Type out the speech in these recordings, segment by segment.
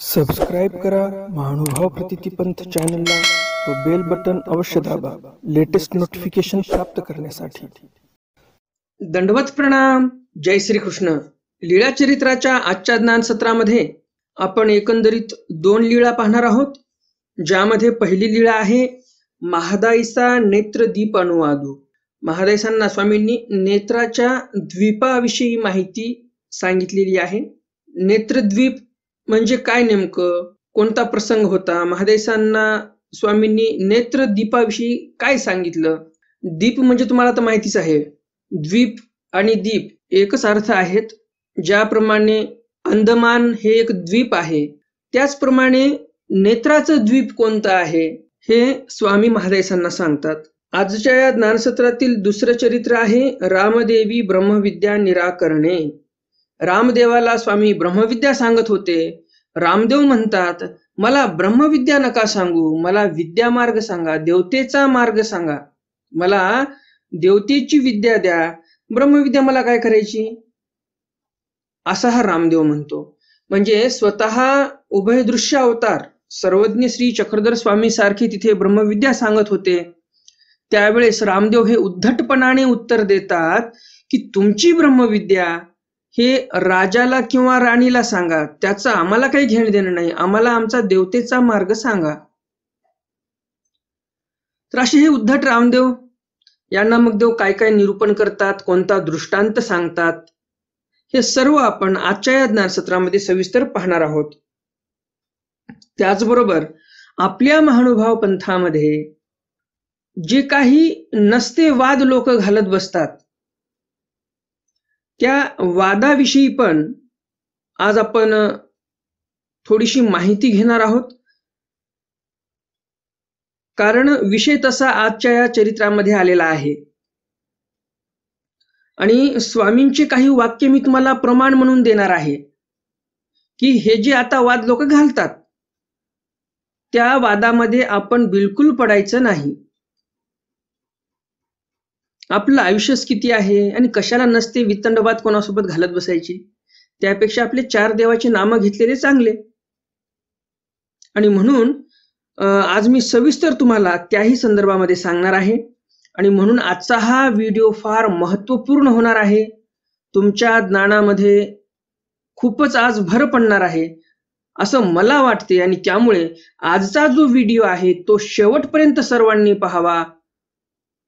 Subscribe करा महानुभाव प्रतितीपंथ चॅनलला व बेल बटन अवश्य दाबा लेटेस्ट नोटिफिकेशन प्राप्त करण्यासाठी। दंडवत प्रणाम। जय श्री कृष्ण। लीळा चरित्राच्या आजच्या ज्ञान सत्रामध्ये आपण एकंदरीत 2 लीळा पाहणार आहोत, ज्यामध्ये पहिली लीळा आहे महादाईचा नेत्रदीप अनुवादू। महादाईसांना स्वामींनी नेत्राच्या द्वीपाविषयी माहिती सांगितलेली आहे। नेत्रद्वीप म्हणजे काय, नेमकं कोणता प्रसंग होता, महादेसांना स्वामींनी नेत्रदीपाविषयी काय सांगितलं। दीप म्हणजे तुम्हाला तर माहितीच आहे, द्वीप आणि दीप एकच अर्थ आहेत। ज्याप्रमाणे अंदमान हे एक द्वीप आहे, त्याचप्रमाणे नेत्राचं द्वीप कोणतं आहे हे स्वामी महादेसांना सांगतात। आजच्या या ज्ञानसत्रातील दुसरं चरित्र आहे रामदेवी ब्रह्मविद्या निराकरणे। रामदेवाला स्वामी ब्रह्मविद्या सांगत होते। रामदेव म्हणतात, मला ब्रह्मविद्या नका सांगू, मला विद्या मार्ग सांगा, देवतेचा मार्ग सांगा, मला देवतेची विद्या द्या, ब्रह्मविद्या मला काय करायची, असा हा रामदेव म्हणतो। म्हणजे स्वतः उभयदृश्य अवतार सर्वज्ञ श्री चक्रधर स्वामी सारखे तिथे ब्रह्मविद्या सांगत होते। त्यावेळेस रामदेव हे उद्धटपणाने उत्तर देतात की तुमची ब्रह्मविद्या हे राजाला किंवा राणीला सांगा, त्याचं आम्हाला काही घेणं देणं नाही, आम्हाला आमचा देवतेचा मार्ग सांगा। तर असे हे उद्धट रामदेव यांना मग देव काय काय निरूपण करतात, कोणता दृष्टांत सांगतात, हे सर्व आपण आजच्या या ज्ञानसत्रामध्ये सविस्तर पाहणार आहोत। त्याचबरोबर आपल्या महानुभाव पंथामध्ये जे काही नसते वाद लोक घालत बसतात, त्या वादाविषयी पण आज आपण थोडीशी माहिती घेणार आहोत। कारण विषय तसा आजच्या या चरित्रामध्ये आलेला आहे आणि स्वामींचे काही वाक्य मी तुम्हाला प्रमाण म्हणून देणार आहे की हे जे आता वाद लोक घालतात, त्या वादामध्ये आपण बिलकुल पडायचं नाही। आपलं आयुष्यच किती आहे आणि कशाला नसते वितंडवाद कोणासोबत घालत बसायची, त्यापेक्षा आपले 4 देवाचे नाम घेतलेले चांगले। आणि म्हणून आज मी सविस्तर तुम्हाला त्याही संदर्भामध्ये सांगणार आहे आणि म्हणून आजचा हा व्हिडिओ फार महत्त्वपूर्ण होणार आहे। तुमच्या ज्ञानामध्ये खूपच आज भर पडणार आहे असं मला वाटते आणि त्यामुळे आजचा जो व्हिडिओ आहे तो शेवटपर्यंत सर्वांनी पाहावा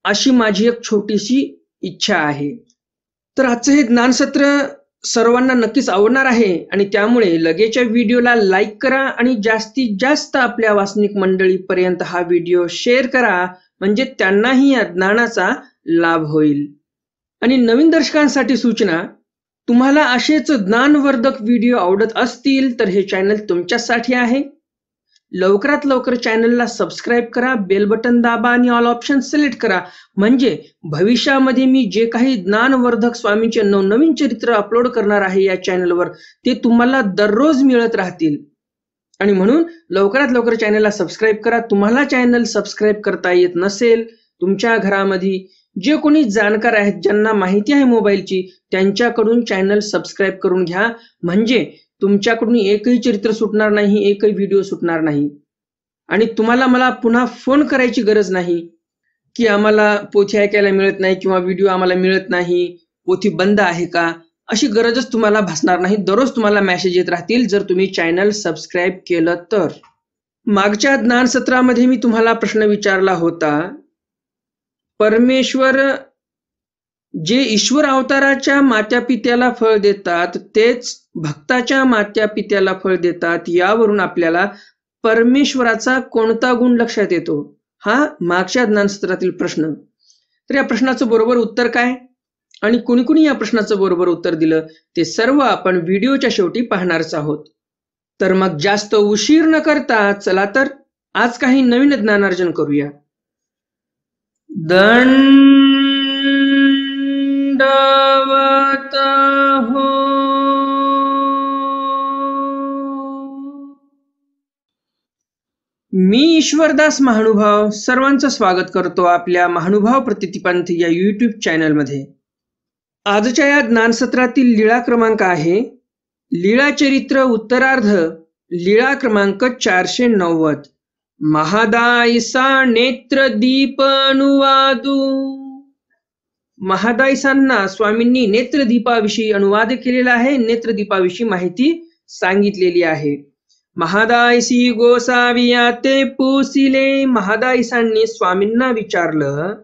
अशी माझी एक छोटीशी इच्छा आहे। तर आजचं हे ज्ञानसत्र सर्वांना नक्कीच आवडणार आहे आणि त्यामुळे लगेचच्या व्हिडिओला लाईक करा आणि जास्तीत जास्त आपल्या वासनिक मंडळीपर्यंत हा व्हिडिओ शेअर करा, म्हणजे त्यांनाही या ज्ञानाचा लाभ होईल। आणि नवीन दर्शकांसाठी सूचना, तुम्हाला असेच ज्ञानवर्धक व्हिडिओ आवडत असतील तर हे चॅनल तुमच्यासाठी आहे। लवकरात लवकर चॅनलला सबस्क्राईब करा, बेल बटन दाबा आणि ऑल ऑप्शन सिलेक्ट करा, म्हणजे भविष्यामध्ये मी जे काही ज्ञानवर्धक स्वामींचे नवनवीन चरित्र अपलोड करणार आहे या चॅनलवर ते तुम्हाला दररोज मिळत राहतील। आणि म्हणून लवकरात लवकर चॅनलला सबस्क्राईब करा। तुम्हाला चॅनल सबस्क्राईब करता येत नसेल, तुमच्या घरामध्ये जे कोणी जाणकार आहेत, ज्यांना माहिती आहे मोबाईलची, त्यांच्याकडून चॅनल सबस्क्राईब करून घ्या, म्हणजे तुमच्याकडून एकही चरित्र सुटणार नाही, एकही व्हिडिओ सुटणार नाही। आणि तुम्हाला मला पुन्हा फोन करायची गरज नाही की आम्हाला पोथी ऐकायला मिळत नाही किंवा व्हिडिओ आम्हाला मिळत नाही, पोथी बंद आहे का, अशी गरजच तुम्हाला भासणार नाही। दररोज तुम्हाला मेसेज येत राहतील जर तुम्ही चॅनल सबस्क्राईब केलं तर। मागच्या ज्ञान सत्रामध्ये मी तुम्हाला प्रश्न विचारला होता, परमेश्वर जे ईश्वर अवताराच्या मात्यापित्याला फळ देतात तेच भक्ताच्या मात्यापित्याला फळ देतात, यावरून आपल्याला परमेश्वराचा कोणता गुण लक्षात येतो, हा मागच्या ज्ञानसत्रातील प्रश्न। तर या प्रश्नाचं बरोबर उत्तर काय आणि कोणी कोणी या प्रश्नाचं बरोबर उत्तर दिलं ते सर्व आपण व्हिडिओच्या शेवटी पाहणारच आहोत। तर मग जास्त उशीर न करता चला तर आज काही नवीन ज्ञानार्जन करूया। दंडवत हो। मी ईश्वरदास महानुभाव सर्वांचं स्वागत करतो आपल्या महानुभाव प्रतितीपंथ या यूट्यूब चॅनलमध्ये। आजच्या या ज्ञानसत्रातील लीळा क्रमांक आहे लीळा चरित्र उत्तरार्ध लीळा क्रमांक 490. महादायसा नेत्रदीप अनुवादू. महादायसांना स्वामींनी नेत्रदीपाविषयी अनुवाद केलेला आहे, नेत्रदीपाविषयी माहिती सांगितलेली आहे. महादायसी गोसाविया ते पुसिले. महादायसांनी स्वामींना विचारलं,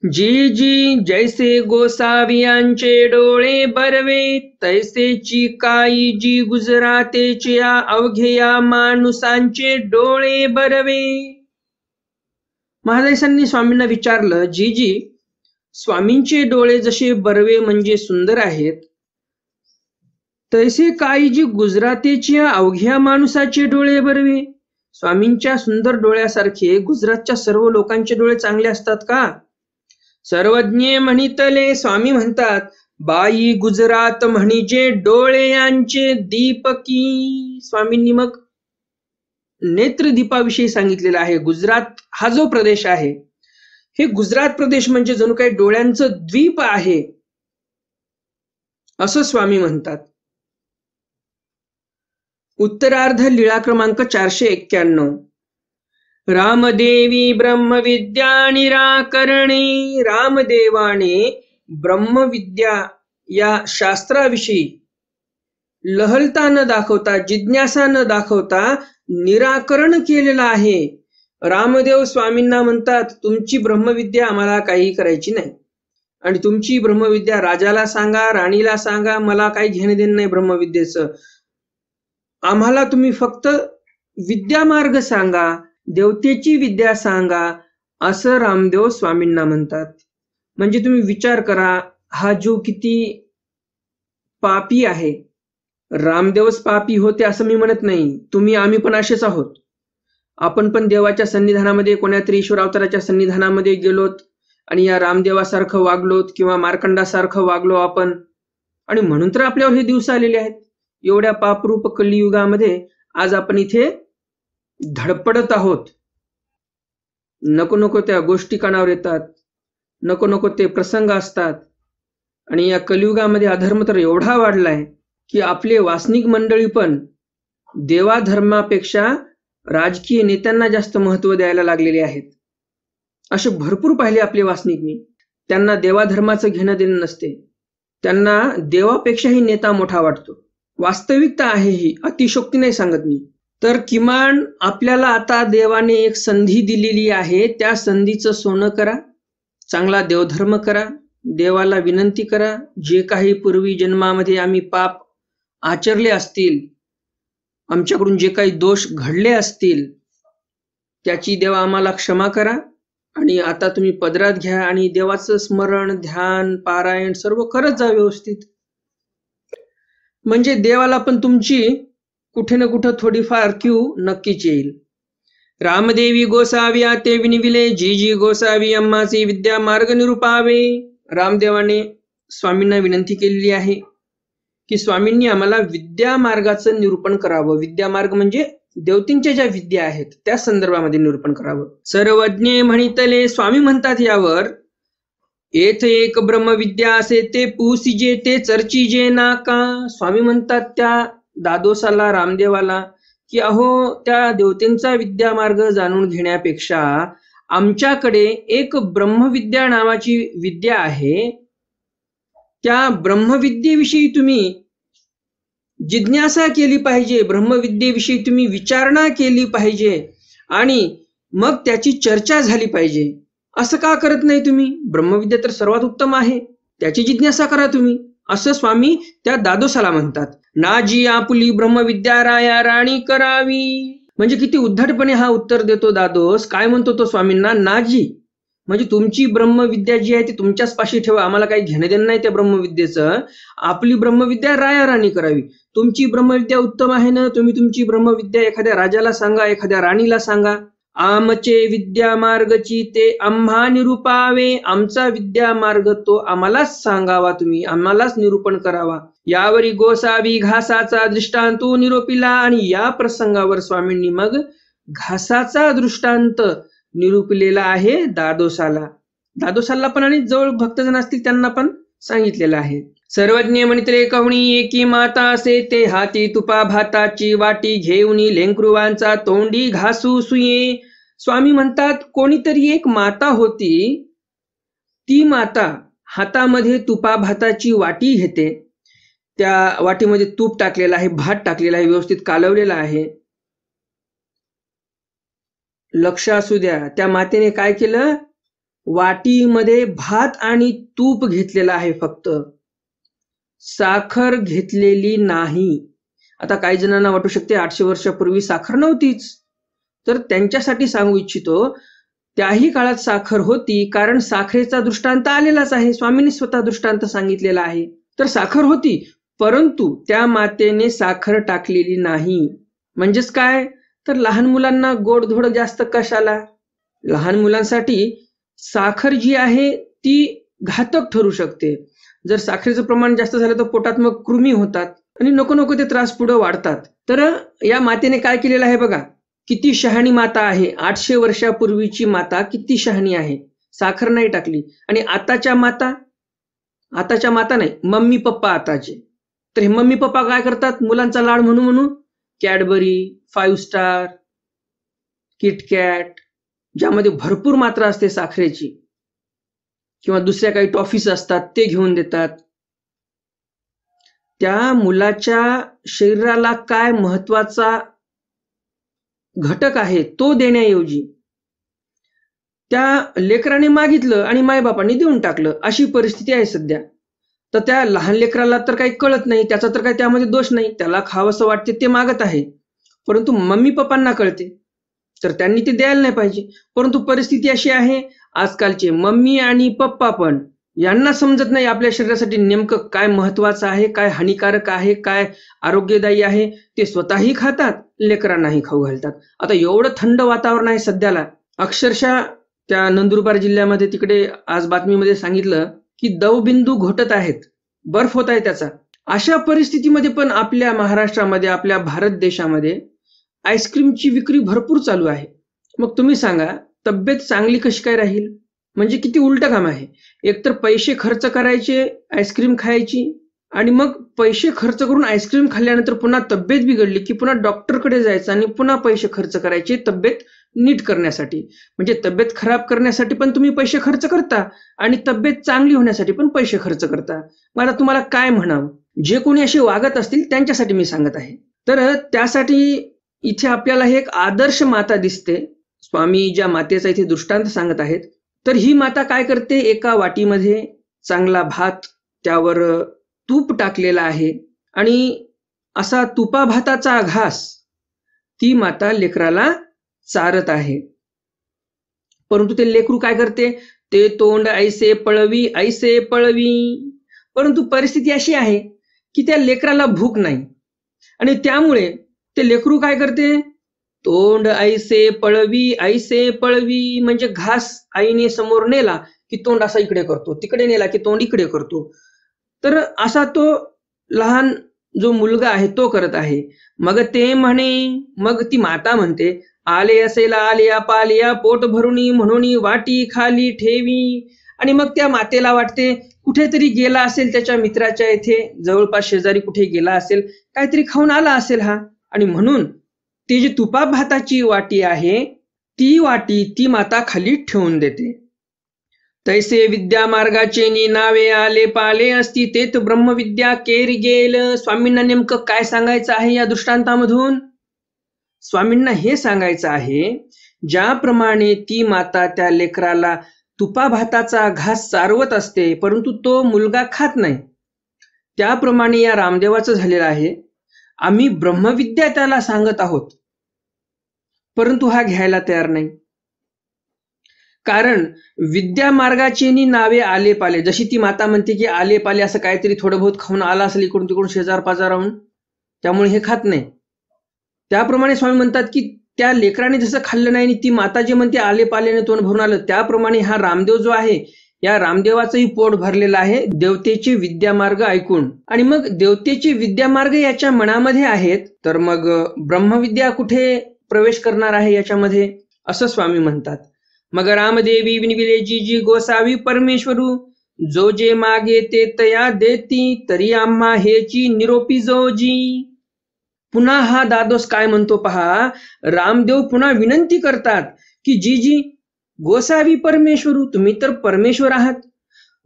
जी जी जैसे गोसावियांचे डोळे बरवे, तैसेची काई जी गुजरातेच्या अवघ्या माणुसांचे डोळे बरवे. महादायसांनी स्वामींना विचारलं, जी जी स्वामींचे डोळे जसे बरवे म्हणजे सुंदर आहेत, तैसे काही जी गुजरातेच्या अवघ्या माणुसाचे डोळे बरवे. स्वामींच्या सुंदर डोळ्यासारखे गुजरातच्या सर्व लोकांचे डोळे चांगले असतात का? सर्वज्ञ म्हणितले. स्वामी म्हणतात, बाई गुजरात म्हणजे डोळे यांचे दीपकी. स्वामींनी मग नेत्रदीपाविषयी सांगितलेलं आहे. गुजरात हा जो प्रदेश आहे, हे गुजरात प्रदेश म्हणजे जणू काही डोळ्यांचं द्वीप आहे असं स्वामी म्हणतात. उत्तरार्ध लीळा क्रमांक 491. रामदेवी ब्रह्मविद्या निराकरणे. रामदेवाने ब्रह्मविद्या या शास्त्राविषयी लहलता न दाखवता, जिज्ञासा न दाखवता निराकरण केलेलं आहे. रामदेव स्वामींना म्हणतात, तुमची ब्रह्मविद्या आम्हाला काही करायची नाही, आणि तुमची ब्रह्मविद्या राजाला सांगा, राणीला सांगा, मला काही घेणं देणं नाही ब्रह्मविद्येचं. आम्हाला तुम्ही फक्त विद्यामार्ग सांगा, देवतेची विद्या सांगा, असं रामदेव स्वामींना म्हणतात. म्हणजे तुम्ही विचार करा, हा जीव किती पापी आहे. रामदेवच पापी होते असं मी म्हणत नाही, तुम्ही आम्ही पण असेच आहोत. आपण पण देवाच्या सन्निधानामध्ये, कोणातरी ईश्वर अवताराच्या सन्निधानामध्ये गेलोत आणि या रामदेवासारखं वागलोत किंवा मार्कंडासारखं वागलो आपण, आणि म्हणून तर आपल्यावर हे दिवस आलेले आहेत. एवढ्या पापरूप कलियुगामध्ये आज आपण इथे धडपडत आहोत. नको नको त्या गोष्टी कानावर येतात, नको नको ते प्रसंग असतात, आणि या कलियुगामध्ये अधर्म तर एवढा वाढलाय की आपले वासनिक मंडळी पण देवाधर्मापेक्षा राजकीय नेत्यांना जास्त महत्व द्यायला लागलेले आहेत. असे भरपूर पाहिले आपले वासनिक मी. त्यांना देवाधर्माचं घेणं देणं नसते, त्यांना देवापेक्षाही नेता मोठा वाटतो. वास्तविकता आहे ही, अतिशोक्ती नाही सांगत मी. तर किमान आपल्याला आता देवाने एक संधी दिलेली आहे, त्या संधीचं सोनं करा, चांगला देवधर्म करा, देवाला विनंती करा, जे काही पूर्वी जन्मामध्ये आम्ही पाप आचरले असतील, आमच्याकडून जे काही दोष घडले असतील, त्याची देवा आम्हाला क्षमा करा, आणि आता तुम्ही पदरात घ्या आणि देवाचं स्मरण, ध्यान, पारायण सर्व करत जा व्यवस्थित. म्हणजे देवाला पण तुमची कुठे ना कुठं थोडीफार क्यू नक्कीच येईल. रामदेवी गोसाव्या ते विनिविले, जी जी गोसावी अम्माची विद्या मार्ग निरूपावे. रामदेवाने स्वामींना विनंती केलेली आहे की स्वामींनी आम्हाला विद्या मार्गाचं निरूपण करावं. विद्या मार्ग म्हणजे देवतींच्या ज्या विद्या आहेत त्या संदर्भामध्ये निरूपण करावं. सर्वज्ञ म्हणितले. स्वामी म्हणतात यावर, येथे एक ब्रह्मविद्या असे ते पुसिजे ते चर्चिजे नाका. स्वामी म्हणतात त्या दादोसाला, रामदेवाला, की अहो, त्या देवतेंचा विद्या मार्ग जाणून घेण्यापेक्षा आमच्याकडे एक ब्रह्मविद्या नावाची विद्या आहे, त्या ब्रह्मविद्येविषयी तुम्ही जिज्ञासा केली पाहिजे, ब्रह्मविद्येविषयी तुम्ही विचारणा केली पाहिजे, आणि मग त्याची चर्चा झाली पाहिजे. असं का करत नाही तुम्ही? ब्रह्मविद्या तर सर्वात उत्तम आहे, त्याची जिज्ञासा करा तुम्ही, असं स्वामी त्या दादोसाला म्हणतात. नाजी आपुली ब्रह्मविद्या राया राणी करावी. म्हणजे किती उद्धटपणे हा उत्तर देतो दादोस. काय म्हणतो तो स्वामींना? नाजी म्हणजे तुमची ब्रह्मविद्या जी आहे ती तुमच्याच पाशी ठेवा, आम्हाला काही घेणं देणं नाही त्या ब्रह्मविद्येचं. आपली ब्रह्मविद्या राया राणी करावी. तुमची ब्रह्मविद्या उत्तम आहे ना, तुम्ही तुमची ब्रह्मविद्या एखाद्या राजाला सांगा, एखाद्या राणीला सांगा. आमचे विद्या मार्गची ते आम्हा निरूपावे. आमचा विद्या मार्ग तो आम्हालाच सांगावा, तुम्ही आम्हालाच निरूपण करावा. यावरी गोसावी घासाचा दृष्टांत निरोपिला. आणि या प्रसंगावर स्वामींनी मग घासाचा दृष्टांत निरूपलेला आहे दादोसाला. दादोसाला पण आणि जवळ भक्तजन असतील त्यांना पण सांगितलेलं आहे. सर्वज्ञ म्हणित्रे कवणी एकी माता असे ते हाती तुपा भाताची वाटी घेऊनी लेंकरुवांचा तोंडी घासू सुये. स्वामी म्हणतात कोणीतरी एक माता होती, ती माता हातामध्ये तुपा भाताची वाटी घेते, त्या वाटीमध्ये तूप टाकलेलं आहे, भात टाकलेला आहे, व्यवस्थित कालवलेला आहे. लक्ष असू द्या, त्या मातेने काय केलं, वाटीमध्ये भात आणि तूप घेतलेलं आहे, फक्त साखर घेतलेली नाही. आता काही जणांना वाटू शकते 800 वर्षापूर्वी साखर नव्हतीच, तर त्यांच्यासाठी सांगू इच्छितो त्याही काळात साखर होती, कारण साखरेचा दृष्टांत आलेलाच आहे, स्वामींनी स्वतः दृष्टांत सांगितलेला आहे. तर साखर होती, परंतु त्या मातेने साखर टाकलेली नाही. म्हणजेच काय, तर लहान मुलांना गोडधोड जास्त कशाला, लहान मुलांसाठी साखर जी आहे ती घातक ठरू शकते. जर साखरेचं प्रमाण जास्त झालं तर पोटात मग कृमी होतात आणि नको नको ते त्रास पुढे वाढतात. तर या मातेने काय केलेलं आहे बघा, किती शहाणी माता आहे. 800 वर्षापूर्वीची माता किती शहाणी आहे, साखर नाही टाकली. आणि आताच्या माता नाही, मम्मी पप्पा आताचे, तर हे मम्मी पप्पा काय करतात, मुलांचा लाड म्हणून कॅडबरी, 5 स्टार, किटकॅट, ज्यामध्ये भरपूर मात्रा असते साखरेची, किंवा दुसऱ्या काही टॉफीज असतात ते घेऊन देतात. त्या मुलाच्या शरीराला काय महत्वाचा घटक आहे तो देण्याऐवजी त्या लेकराने मागितलं आणि मायबापांनी देऊन टाकलं, अशी परिस्थिती आहे सध्या. तर त्या लहान लेकराला तर काही कळत नाही, त्याचा तर काही त्यामध्ये दोष नाही, त्याला खावंसं वाटते ते मागत आहे, परंतु मम्मी पप्पांना कळते तर त्यांनी ते द्यायला नाही पाहिजे. परंतु परिस्थिती अशी आहे, आजकालचे मम्मी आणि पप्पा पण यांना समजत नाही आपल्या शरीरासाठी नेमकं काय महत्वाचं आहे, काय हानिकारक आहे, काय आरोग्यदायी आहे. ते स्वतःही खातात, लेकरांनाही खाऊ घालतात. आता एवढं थंड वातावरण आहे सध्याला, अक्षरशः त्या नंदुरबार जिल्ह्यामध्ये तिकडे आज बातमीमध्ये सांगितलं की दवबिंदू घोटत आहेत, बर्फ होत आहे त्याचा. अशा परिस्थितीमध्ये पण आपल्या महाराष्ट्रामध्ये, आपल्या भारत देशामध्ये आईस्क्रीमची विक्री भरपूर चालू आहे. मग तुम्ही सांगा, तब्येत चांगली कशी काय राहील? म्हणजे किती उलट काम आहे. एकतर पैसे खर्च करायचे आईस्क्रीम खायची, आणि मग पैसे खर्च करून आईस्क्रीम खाल्ल्यानंतर पुन्हा तब्येत बिघडली की पुन्हा डॉक्टरकडे जायचं आणि पुन्हा पैसे खर्च करायचे तब्येत नीट करण्यासाठी. म्हणजे तब्येत खराब करण्यासाठी पण तुम्ही पैसे खर्च करता आणि तब्येत चांगली होण्यासाठी पण पैसे खर्च करता. मला तुम्हाला काय म्हणावं, जे कोणी असे वागत असतील त्यांच्यासाठी मी सांगत आहे. तर त्यासाठी इथे आपल्याला हे एक आदर्श माता दिसते. स्वामी ज्या मातेचा इथे दृष्टांत सांगत आहेत, तर ही माता काय करते, एका वाटीमध्ये चांगला भात, त्यावर तूप टाकलेला आहे आणि असा तुपा भाताचा घास ती माता लेकराला चारत आहे. परंतु ते लेकरू काय करते, ते तोंड ऐसे पळवी ऐसे पळवी. परंतु परिस्थिती अशी आहे की त्या लेकराला भूक नाही, आणि त्यामुळे ते लेकरू काय करते, तोंड ऐसे पळवी, म्हणजे घास आईने समोर नेला की तोंड असा इकडे करतो, तिकडे नेला की तोंड इकडे करतो. तर असा तो लहान जो मुलगा आहे तो करत आहे. मग ते म्हणे, मग ती माता म्हणते, आले असेल आलिया पालिया पोट भरुनी म्हणून वाटी खाली ठेवी. आणि मग त्या मातेला वाटते कुठेतरी गेला असेल, त्याच्या मित्राच्या इथे जवळपास शेजारी कुठे गेला असेल, काहीतरी खाऊन आला असेल हा, आणि म्हणून ती जी तुपा भाताची वाटी आहे ती वाटी ती माता खाली ठेवून देते. तैसे विद्या मार्गाचे नी नावे आले पाले असती तेत ब्रह्मविद्या केरी गेल. स्वामींना नेमकं काय सांगायचं आहे या दृष्टांतामधून? स्वामींना हे सांगायचं आहे, ज्याप्रमाणे ती माता त्या लेकराला तुपा भाताचा घास चारवत असते परंतु तो मुलगा खात नाही, त्याप्रमाणे या रामदेवाचं झालेलं आहे. आम्ही ब्रह्मविद्या त्याला सांगत आहोत, परंतु हा घ्यायला तयार नाही. कारण विद्या मार्गाचे नी नावे आले पाले, जशी ती माता म्हणते की आले पाले असं काहीतरी थोडं बहुत खाऊन आला असेल इकडून तिकडून शेजार पाजाराहून, त्यामुळे हे खात नाही. त्याप्रमाणे स्वामी म्हणतात की त्या लेकराने जसं खाल्लं नाही आणि ती माता जी म्हणते आले पाल्याने तोंड भरून आलं, त्याप्रमाणे हा रामदेव जो आहे, या रामदेवाचंही पोट भरलेलं आहे देवतेचे विद्यामार्ग ऐकून. आणि मग देवतेचे विद्यामार्ग याच्या मनामध्ये आहेत, तर मग ब्रह्मविद्या कुठे प्रवेश करणार आहे याच्यामध्ये, असं स्वामी म्हणतात. मग रामदेवी विनविले जी जी गोसावी परमेश्वरू, जो जे मागे ते तया देती, तरी आम्हा हेची निरोपी जोजी. पुन्हा हा दादोस काय म्हणतो पहा. रामदेव पुन्हा विनंती करतात की जी गोसावी परमेश्वरू, तुम्ही तर परमेश्वर आहात.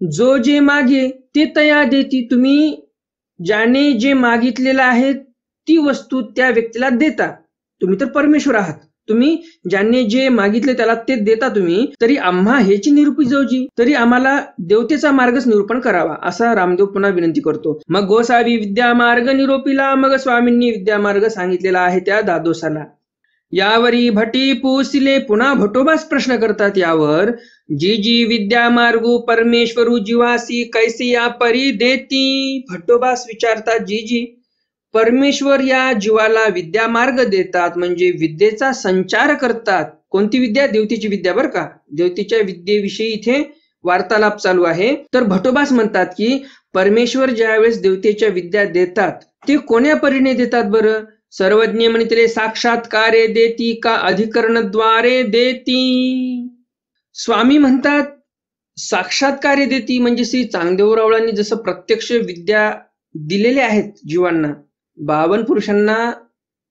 जो जे मागे ते तया देती, तुम्ही ज्याने जे मागितलेलं आहे ती वस्तू त्या व्यक्तीला देता. तुम्ही तर परमेश्वर आहात. तुम्ही ज्यांनी जे मागितले त्याला ते देता तुम्ही. तरी आम्हा हेची निरूपी जोजी, तरी आम्हाला देवतेचा मार्गच निरूपण करावा, असा रामदेव पुन्हा विनंती करतो. मग गोसावी विद्या मार्ग निरोपीला. मग स्वामींनी विद्या मार्ग सांगितलेला आहे त्या दादोसाला. यावरी भटी पुसिले. पुन्हा भटोबास प्रश्न करतात यावर. जी विद्या मार्गू परमेश्वरू जीवासी कैसी या परी देती. भटोबास विचारतात जी परमेश्वर या जीवाला विद्या मार्ग देतात, म्हणजे विद्येचा संचार करतात. कोणती विद्या? देवतेची विद्या बरं का. देवतेच्या विद्येविषयी इथे वार्तालाप चालू आहे. तर भटोबास म्हणतात की परमेश्वर ज्यावेळेस देवतेच्या विद्या देतात ते कोण्या परीने देतात बरं? सर्वज्ञ म्हणितले साक्षात्कारे देती का अधिकरणद्वारे देती. स्वामी म्हणतात साक्षात्कारे देती, म्हणजे श्री चांगदेवरावळांनी जसं प्रत्यक्ष विद्या दिलेल्या आहेत जीवांना, 52 पुरुषांना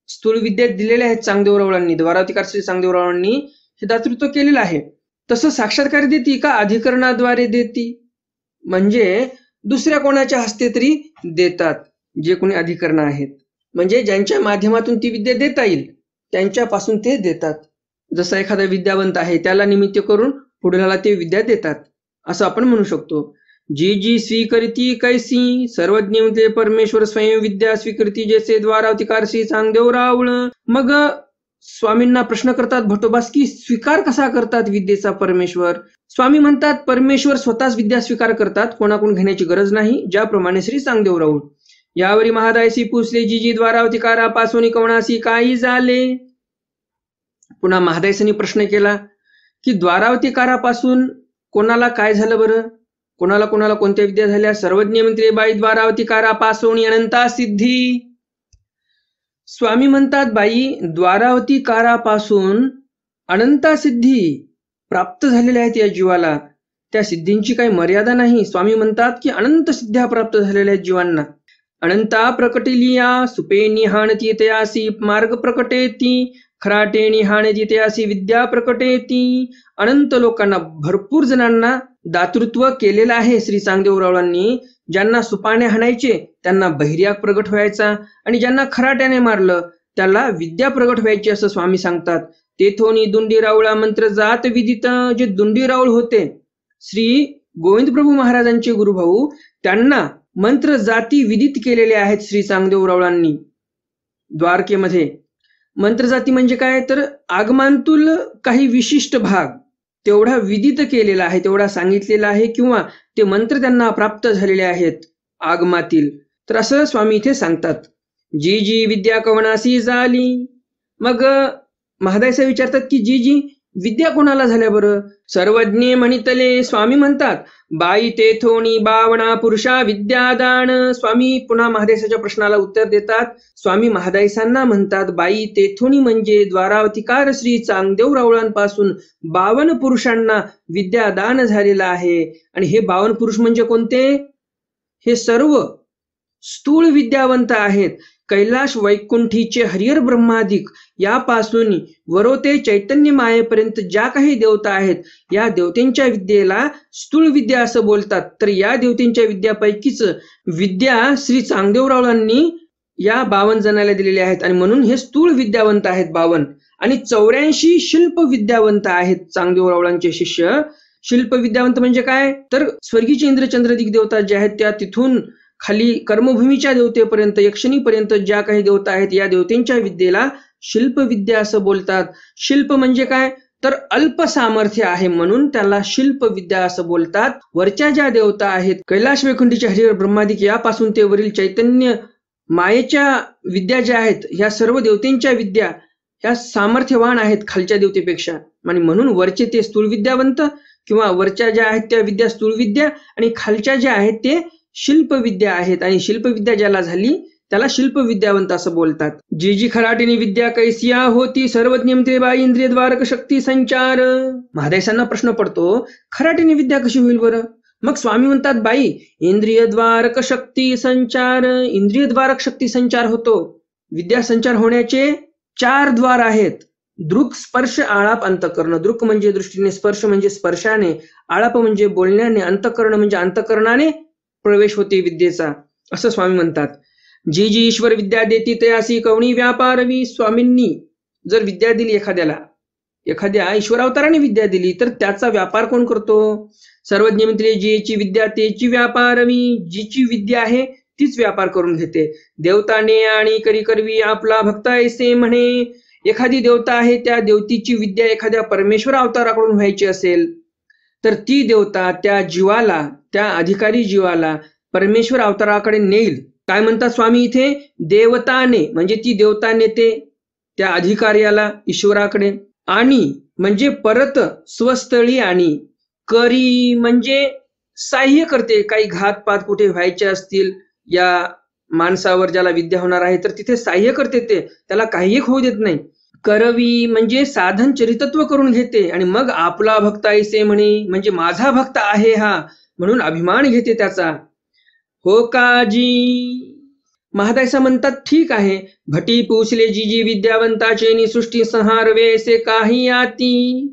स्थूल विद्या दिलेल्या आहेत चांगदेवरावळांनी, द्वारावतीकार श्री चांगदेवरावळांनी हे दातृत्व केलेलं आहे. तसं साक्षात्कार देती का अधिकरणाद्वारे देती, म्हणजे दुसऱ्या कोणाच्या हस्ते तरी देतात, जे कोणी अधिकरण आहेत, म्हणजे ज्यांच्या माध्यमातून ती विद्या देता येईल त्यांच्यापासून ते देतात. जसा एखादा विद्यावंत आहे त्याला निमित्त करून पुढल्याला ते विद्या देतात, असं आपण म्हणू शकतो. जी स्वीकृती कैसी. सर्वज्ञ म्हणजे परमेश्वर स्वयं विद्या स्वीकृती जैसे द्वारावतीकार श्री चांगदेवरावळ. मग स्वामींना प्रश्न करतात भटोबास की स्वीकार कसा करतात विद्येचा परमेश्वर. स्वामी म्हणतात परमेश्वर स्वतःच विद्या स्वीकार करतात, कोणाकडून घेण्याची गरज नाही, ज्याप्रमाणे श्री चांगदेवरावळ. यावरी महादायसी पुसले जी द्वारावतीकारापासून कवणासी काही झाले. पुन्हा महादायसांनी प्रश्न केला की द्वारावतीकारापासून कोणाला काय झालं बरं, कोणाला कोणत्या विद्या झाल्या. सर्वज्ञ मंत्री बाई द्वारावतीकारापासून अनंता सिद्धी. स्वामी म्हणतात बाई द्वारावतीकारापासून अनंता सिद्धी प्राप्त झालेल्या आहेत या जीवाला, त्या सिद्धींची काही मर्यादा नाही. स्वामी म्हणतात की अनंत सिद्ध्या प्राप्त झालेल्या आहेत जीवांना. अनंता प्रकटिलिया सुपे निहाणती तयासी मार्ग प्रकटेती, खराटे निहाणती तयासी विद्या प्रकटेती. अनंत लोकांना, भरपूर जणांना दातृत्व केलेलं आहे श्री चांगदेवरावळांनी. ज्यांना सुपाने हाणायचे त्यांना बहिर्याग प्रगट व्हायचा, आणि ज्यांना खराट्याने मारलं त्याला विद्या प्रगट व्हायची, असं स्वामी सांगतात. तेथोनी दुंडीरावळा मंत्र जात विदित. जे दुंडीरावळ होते श्री गोविंद प्रभू महाराजांचे गुरुभाऊ, त्यांना मंत्र जाती विदित केलेले आहेत श्री चांगदेवरावळांनी द्वारकेमध्ये. मंत्रजाती म्हणजे काय, तर आगमांतूल काही विशिष्ट भाग तेवढा विदित केलेला आहे, तेवढा सांगितलेला आहे, किंवा ते मंत्र त्यांना प्राप्त झालेले आहेत आगमातील. तर असं स्वामी इथे सांगतात. जी विद्या कवनासी झाली. मग महादायसा विचारतात की जी विद्या कोणाला झाल्या बरं. सर्वज्ञ म्हणितले. स्वामी म्हणतात बाई तेथोणी बावणा पुरुषा विद्यादान. स्वामी पुन्हा महादायसाच्या प्रश्नाला उत्तर देतात. स्वामी महादायसांना म्हणतात बाई तेथोणी म्हणजे द्वारावतीकार श्री चांगदेवरावळांपासून 52 पुरुषांना विद्यादान झालेलं आहे. आणि हे 52 पुरुष म्हणजे कोणते, हे सर्व स्थूळ विद्यावंत आहेत. कैलाश वैकुंठीचे हरिहर ब्रह्मादिक यापासून वरोते चैतन्य मायेपर्यंत ज्या काही देवता आहेत या देवतेंच्या विद्येला स्थूळ विद्या असं बोलतात. तर या देवतेंच्या विद्यापैकीच विद्या श्री चांगदेवरावळांनी या 52 जणांना दिलेल्या आहेत, आणि म्हणून हे स्थूळ विद्यावंत आहेत 52. आणि 84 शिल्प विद्यावंत आहेत चांगदेवरावळांचे शिष्य. शिल्प विद्यावंत म्हणजे काय, तर स्वर्गीचे इंद्र चंद्रदिक देवता जे आहेत त्या तिथून खाली कर्मभूमीच्या देवतेपर्यंत, यक्षिणीपर्यंत ज्या काही देवता आहेत या देवतेंच्या विद्येला शिल्प विद्या असं बोलतात. शिल्प म्हणजे काय, तर अल्प सामर्थ्य आहे म्हणून त्याला शिल्प विद्या असं बोलतात. वरच्या ज्या देवता आहेत कैलाश वैकुंठीचे हरिहर ब्रह्मादिक यापासून ते वरील चैतन्य मायेच्या विद्या ज्या आहेत ह्या सर्व देवतेंच्या विद्या ह्या सामर्थ्यवान आहेत खालच्या देवतेपेक्षा, आणि म्हणून वरचे ते स्थूल विद्यावंत, किंवा वरच्या ज्या आहेत त्या विद्या स्थूल विद्या, आणि खालच्या ज्या आहेत ते शिल्प विद्या आहेत. आणि शिल्प विद्या ज्याला झाली त्याला शिल्प विद्यावंत असं बोलतात. जी खराटीनी विद्या कैसिया होती. सर्वज्ञ म्हणते बाई इंद्रिय द्वारक शक्ती संचार. महादेशांना प्रश्न पडतो खराटीनी विद्या कशी होईल बरं. मग स्वामी म्हणतात, बाई इंद्रियद्वारक शक्ती संचार, इंद्रियद्वारक शक्ती संचार होतो. विद्या संचार होण्याचे 4 द्वार आहेत. दृक, स्पर्श, आळाप, अंतःकरण. दृक म्हणजे दृष्टीने, स्पर्श म्हणजे स्पर्शाने, आळाप म्हणजे बोलण्याने, अंतःकरण म्हणजे अंतःकरणाने प्रवेश होते विद्येचा, असं स्वामी म्हणतात. जी जी ईश्वर विद्या देती तयासी कवणी व्यापारवी. स्वामींनी जर विद्या दिली एखाद्याला, एखाद्या ईश्वर अवताराने विद्या दिली, तर त्याचा व्यापार कोण करतो? सर्वज्ञ मित्रे जीची विद्या तेची व्यापारवी. जीची विद्या आहे तीच व्यापार करून घेते. देवताने आणि करी करवी आपला भक्त ऐसे म्हणे. एखादी देवता आहे, त्या देवतीची विद्या एखाद्या परमेश्वर अवताराकडून व्हायची असेल तर ती देवता त्या जीवाला, त्या अधिकारी जीवाला परमेश्वर अवताराकडे नेईल. काय म्हणतात स्वामी इथे? देवताने म्हणजे ती देवता नेते त्या अधिकार्याला ईश्वराकडे. आणि म्हणजे परत स्वस्थळी आणि करी म्हणजे सहाय्य करते. काही घातपात कुठे व्हायचे असतील या माणसावर ज्याला विद्या होणार आहे, तर तिथे सहाय्य करते, ते त्याला काही होऊ देत नाही. करवी म्हणजे साधन चरितत्व करून घेते. आणि मग आपला भक्त ऐसे म्हणे, म्हणजे माझा भक्त आहे हा म्हणून अभिमान घेते त्याचा. हो काजी. महादायसा म्हणतात, ठीक आहे. भटी पूछले जी जी विद्यावंताचे नि सृष्टी संहार वेसे काही आती.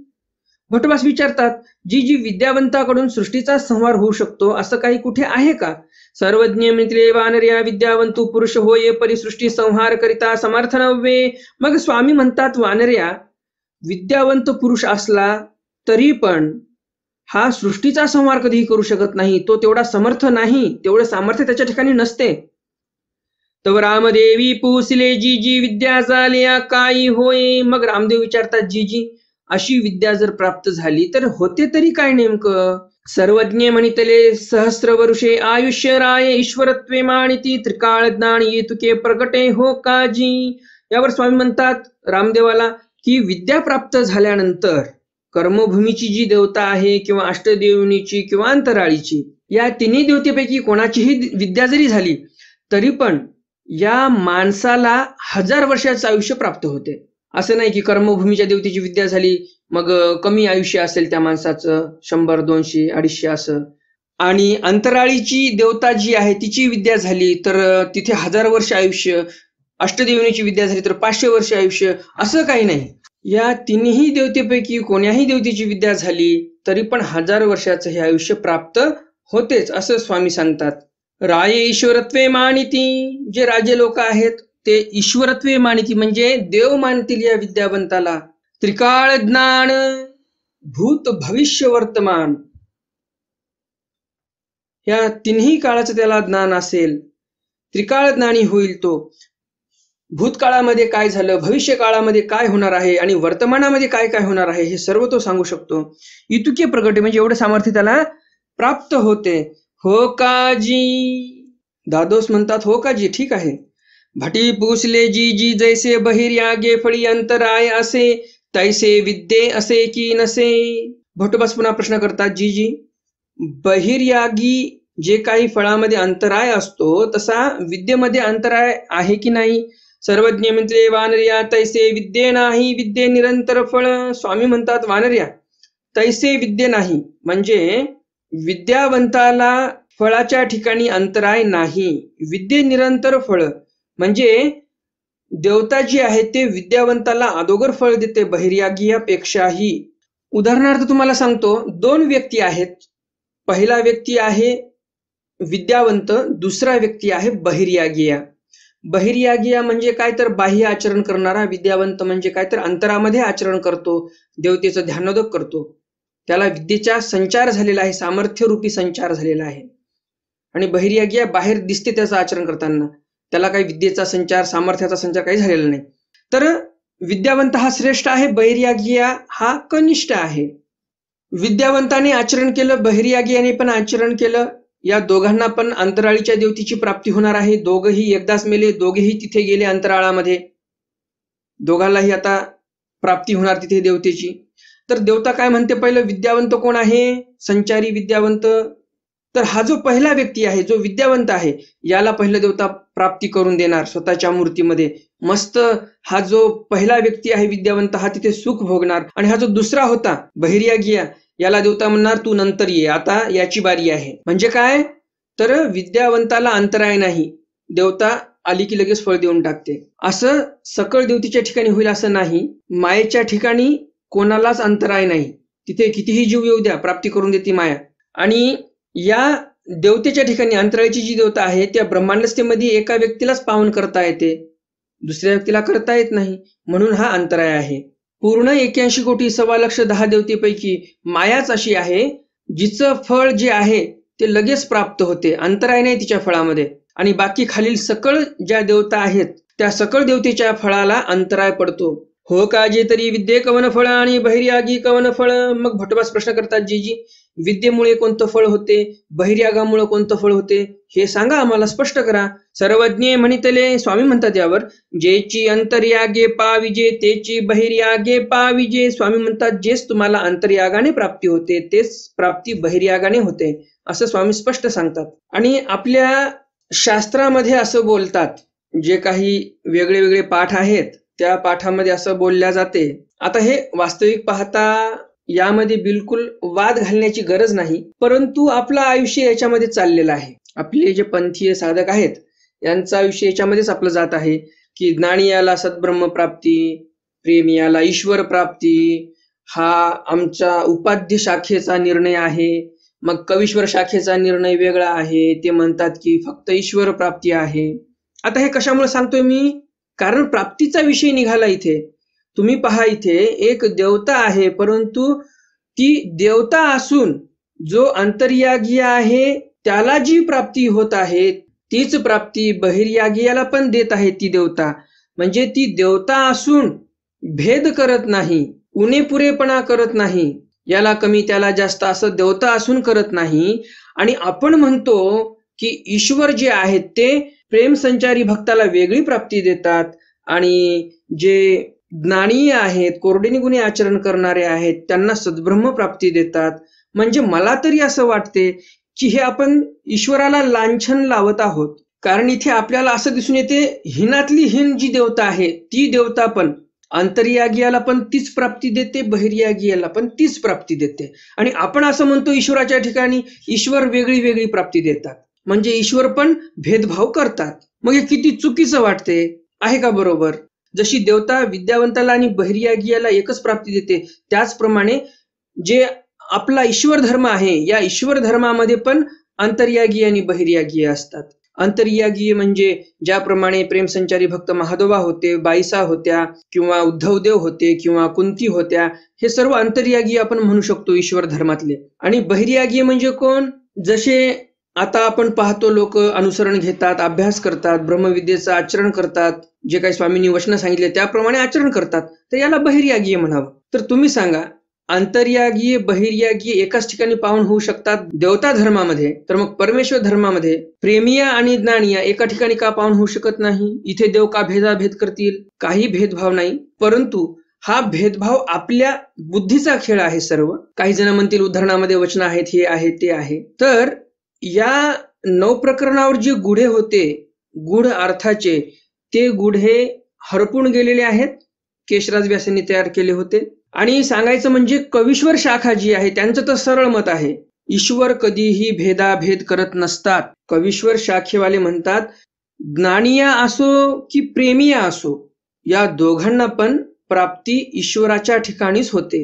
भटवास विचारतात, जी जी विद्यावंताकडून सृष्टीचा संहार होऊ शकतो असं काही कुठे आहे का? सर्वज्ञ मित्रे वानर्या विद्यावंतू पुरुष होय परी सृष्टी संहार करिता समर्थ नव्हे. मग स्वामी म्हणतात, वानर्या विद्यावंत पुरुष असला तरी पण हा सृष्टीचा संहार कधीही करू शकत नाही. तो तेवढा समर्थ नाही, तेवढं सामर्थ्य त्याच्या ठिकाणी नसते. तव रामदेवी पूसले जी जी विद्या झाल्या काही होय. मग रामदेव विचारतात, जी जी अशी विद्या जर प्राप्त झाली तर होते तरी काय नेमकं? सर्वज्ञ म्हणितले सहस्र वर्षे आयुष्य राय ईश्वरत्वे मानिती त्रिकाळ ज्ञान येतुके प्रगटे हो काजी. यावर स्वामी म्हणतात रामदेवाला की विद्या प्राप्त झाल्यानंतर कर्मभूमीची जी देवता आहे किंवा अष्टदेवनीची किंवा अंतराळीची, या तिन्ही देवतेपैकी कोणाचीही विद्या जरी झाली तरी पण या माणसाला 1000 वर्षाचं आयुष्य प्राप्त होते. असं नाही की कर्मभूमीच्या देवतेची विद्या झाली मग कमी आयुष्य असेल त्या माणसाचं, 100, 200, 250 असं. आणि अंतराळीची देवता जी आहे तिची विद्या झाली तर तिथे 1000 वर्ष आयुष्य, अष्टदेवनीची विद्या झाली तर 500 वर्ष आयुष्य, असं काही नाही. या तिन्ही देवतेपैकी कोण्याही देवतेची विद्या झाली तरी पण 1000 वर्षाचं हे आयुष्य प्राप्त होतेच, असं स्वामी सांगतात. राये ईश्वरत्वे मानिती. जे राजे लोक आहेत ते ईश्वरत्वे मानिती म्हणजे देव मानतील या विद्यावंताला. त्रिकाळ ज्ञान, भूत भविष्य वर्तमान, या तिन्ही काळाचं त्याला ज्ञान असेल. त्रिकाळ ज्ञानी होईल तो. भूतकाळामध्ये काय झालं, भविष्य काळामध्ये काय होणार आहे आणि वर्तमानामध्ये काय काय होणार आहे हे सर्व तो सांगू शकतो. इतुके प्रगटे म्हणजे एवढं सामर्थ्य त्याला प्राप्त होते. हो काजी. दादोस म्हणतात, हो काजी, ठीक आहे. भटी पूसले जी जी जैसे बहिर्यागे फळी अंतराय असे तैसे विद्ये असे की नसे. भटोबास पुन्हा प्रश्न करतात, जी जी बहिर्यागी जे काही फळामध्ये अंतराय असतो तसा विद्येमध्ये अंतराय आहे की नाही? सर्वज्ञ मित्रे वानर्या तैसे विद्ये नाही विद्ये निरंतर फळ. स्वामी म्हणतात, वानर्या तैसे विद्ये नाही म्हणजे विद्यावंताला फळाच्या ठिकाणी अंतराय नाही. विद्ये निरंतर फळ म्हणजे देवता जी आहे ते विद्यावंताला अगोदर फळ देते बहिर्यागियापेक्षाही. उदाहरणार्थ तुम्हाला सांगतो, 2 व्यक्ती आहेत. पहिला व्यक्ती आहे विद्यावंत, दुसरा व्यक्ती आहे बहिर्यागिया. बहिर्यागिया म्हणजे काय तर बाह्य आचरण करणारा, विद्यावंत म्हणजे काय तर अंतरामध्ये आचरण करतो, देवतेचं ध्यानोदक करतो. त्याला विद्येचा संचार झालेला आहे, सामर्थ्य रूपी संचार झालेला आहे. आणि बहिर्यागिया बाहेर दिसते त्याचं आचरण करताना, त्याला काही विद्येचा संचार, सामर्थ्याचा संचार काही झालेला नाही. तर विद्यावंत हा श्रेष्ठ आहे, बहिर्यागिया हा कनिष्ठ आहे. विद्यावंताने आचरण केलं, बहिर्यागियाने पण आचरण केलं, या दोघांना पण अंतराळीच्या देवतेची प्राप्ती होणार आहे. दोघही एकदाच मेले, दोघेही तिथे गेले अंतराळामध्ये, दोघांनाही आता प्राप्ती होणार तिथे देवतेची. तर देवता काय म्हणते, पहिलं विद्यावंत कोण आहे? संचारी विद्यावंत. तर हा जो पहिला व्यक्ती आहे, जो विद्यावंत आहे, याला पहिलं देवता प्राप्ती करून देणार स्वतःच्या मूर्तीमध्ये. मस्त हा जो पहिला व्यक्ती आहे विद्यावंत हा तिथे सुख भोगणार, आणि हा जो दुसरा होता बहिर्यागिया याला देवता म्हणणार तू नंतर ये, आता याची बारी आहे. म्हणजे काय, तर विद्यावंताला अंतराय नाही, देवता आली की लगेच फळ देऊन टाकते. असं सकळ देवतेच्या ठिकाणी होईल असं नाही. मायेच्या ठिकाणी कोणालाच अंतराय नाही, तिथे कितीही जीव येऊ द्या प्राप्ती करून देते माया. आणि या देवतेच्या ठिकाणी अंतराळीची जी देवता आहे त्या ब्रह्मांडस्थेमध्ये एका व्यक्तीलाच पावन करता येते, दुसऱ्या व्यक्तीला करता येत नाही, म्हणून हा अंतराय आहे. पूर्ण 81 कोटी 1,10,10 देवतेपैकी मायाच अशी आहे जिचं फळ जे आहे ते लगेच प्राप्त होते, अंतराय नाही तिच्या फळामध्ये. आणि बाकी खालील सकळ ज्या देवता आहेत त्या सकळ देवतेच्या फळाला अंतराय पडतो. हो काजे तरी विद्ये कवन फळ आणि बहिर्यागी कवन फळ. मग भटबास प्रश्न करतात, जी विद्येमुळे कोणतं फळ होते, बहिर्यागामुळे कोणतं फळ होते, हे सांगा आम्हाला, स्पष्ट करा. सर्वज्ञे म्हणितले, स्वामी म्हणतात यावर, जेची अंतर्यागे पाविजे तेची बहिर्यागे पाविजे. स्वामी म्हणतात जेच तुम्हाला अंतर्यागाने प्राप्ती होते तेच प्राप्ती बहिर्यागाने होते, असं स्वामी स्पष्ट सांगतात. आणि आपल्या शास्त्रामध्ये असं बोलतात, जे काही वेगळे वेगळे पाठ आहेत त्या पाठामध्ये असं बोलल्या जाते. आता हे वास्तविक पाहता यामध्ये बिलकुल वाद घालण्याची गरज नाही, परंतु आपलं आयुष्य याच्यामध्ये चाललेलं आहे. आपले जे पंथीय साधक आहेत यांचं आयुष्य याच्यामध्येच आपलं जात आहे की ज्ञानियाला सद्ब्रह्म प्राप्ती, प्रेमियाला ईश्वर प्राप्ती, हा आमच्या उपाध्य शाखेचा निर्णय आहे. मग कवीश्वर शाखेचा निर्णय वेगळा आहे, ते म्हणतात की फक्त ईश्वर प्राप्ती आहे. आता हे कशामुळे सांगतोय मी, कारण प्राप्तीचा विषय निघाला इथे. तुम्ही पहा, इथे एक देवता आहे, परंतु ती देवता असून जो अंतर्यागी आहे त्याला जी प्राप्ती होत आहे तीच प्राप्ती बहिर्यागियाला पण देत आहे ती देवता. म्हणजे ती देवता असून भेद करत नाही, उणेपुरेपणा करत नाही, याला कमी त्याला जास्त असं देवता असून करत नाही. आणि आपण म्हणतो की ईश्वर जे आहेत ते प्रेम संचारी भक्ताला वेगळी प्राप्ती देतात, आणि जे ज्ञानी आहेत, कोरडे गुणी आचरण करणारे आहेत त्यांना सद्ब्रह्म प्राप्ती देतात. म्हणजे मला तरी असं वाटते की हे आपण ईश्वराला लांछन लावत आहोत. कारण इथे आपल्याला असं दिसून येते, हिनातली हिन जी देवता आहे ती देवता पण अंतर्यागियाला पण तीच प्राप्ती देते, बहिर्यागियाला पण तीच प्राप्ती देते. आणि आपण असं म्हणतो ईश्वराच्या ठिकाणी ईश्वर वेगळी वेगळी प्राप्ती देतात, म्हणजे ईश्वर पण भेदभाव करतात. मग हे किती चुकीचं वाटते, आहे का बरोबर? जशी देवता विद्यावंताला आणि बहिर्यागियाला एकच प्राप्ती देते, त्याचप्रमाणे जे आपला ईश्वर धर्म आहे या ईश्वर धर्मामध्ये पण अंतर्यागी आणि बहिर्यागी असतात. अंतर्यागी म्हणजे ज्याप्रमाणे प्रेमसंचारी भक्त महादोबा होते, बाईसा होत्या, किंवा उद्धवदेव होते, किंवा कुंती होत्या, हे सर्व अंतर्यागी आपण म्हणू शकतो ईश्वर धर्मातले. आणि बहिर्यागी म्हणजे कोण, जसे आता आपण पाहतो लोक अनुसरण घेतात, अभ्यास करतात, ब्रह्मविद्येचं आचरण करतात, जे काही स्वामींनी वचन सांगितले त्याप्रमाणे आचरण करतात, तर याला बहिर्यागी म्हणावं. तर तुम्ही सांगा, अंतर्यागी बहिर्यागी एकाच ठिकाणी पावन होऊ शकतात देवता धर्मामध्ये, तर मग परमेश्वर धर्मामध्ये प्रेमिया आणि ज्ञानिया एका ठिकाणी का पावन होऊ शकत नाही? इथे देव का भेदाभेद करतील? काही भेदभाव नाही, परंतु हा भेदभाव आपल्या बुद्धीचा खेळ आहे सर्व. काही जण म्हणतील उदाहरणामध्ये वचन आहेत, हे आहे ते आहे. तर या 9 प्रकरणावर जे गुढे होते, गूढ अर्थाचे, ते गुढे हरपून गेलेले आहेत, केशराज व्यासांनी तयार केले होते. आणि सांगायचं म्हणजे कवीश्वर शाखा जी आहे त्यांचं तर सरळ मत आहे, ईश्वर कधीही भेदाभेद करत नसतात. कवीश्वर शाखेवाले म्हणतात ज्ञानिया असो की प्रेमिया असो, या दोघांना पण प्राप्ती ईश्वराच्या ठिकाणीच होते.